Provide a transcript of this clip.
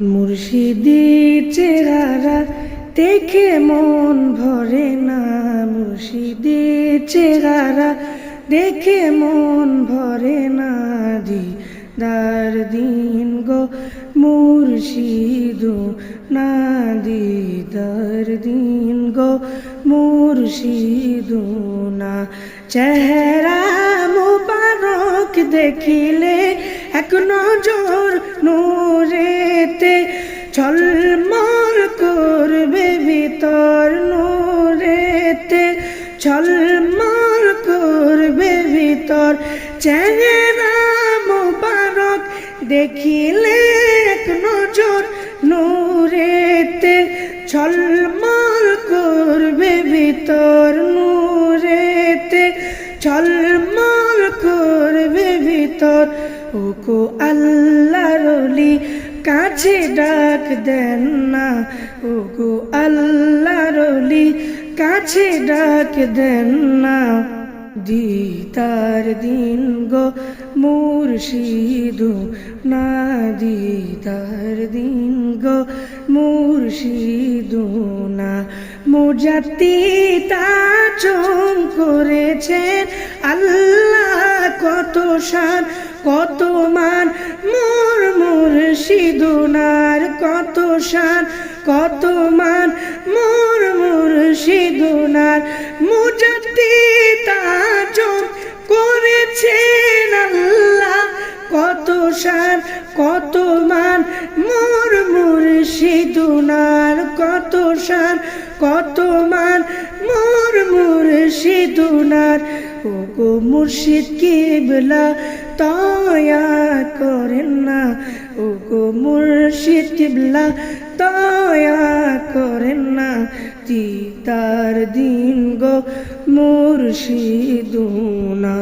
মুর্শিদের চেহারা দেখে মন ভরে না, মুর্শিদের চেহারা দেখে মন ভরে না। দিদার দিন গো মুর্শিদ না, দিদার দিন গো মুর্শিদ না। চেহারা মুবারক দেখিলে এক নজর নূরেতে ঝলমল করবে ভিতর, নূরেতে ঝলমল করবে ভিতর। চেহারা মুবারক দেখিলে এক নজর নূরেতে ঝলমল করবে ভিতর, নূরেতে ঝলমল করবে ভিতর। ওগো আল্লাহর ওলি কাছে ডাক দেন না, ওগো আল্লাহর ওলি কাছে ডাক দেন না। দিদার দিন গো মুর্শিদ না, দিদার দিন গো মুর্শিদ না। মুজাদ্দিদ আজম করেছেন আল্লাহ কত শান কত মান, মোর মুর্শিদুনার কত শান কত মান, মোর মুর্শিদুনার। মুজাদ্দিদ আজম করেছেন আল্লাহ কত শান কত মান, মোর মুর্শিদুনার কত শান কত মান, মোর মুর্শিদুনার। ওগো মুর্শিদ কিবলা দয়া করেন না, ওগো মুর্শিদ কিবলা দয়া করেন না। দিদার দিন গো মুর্শিদ না।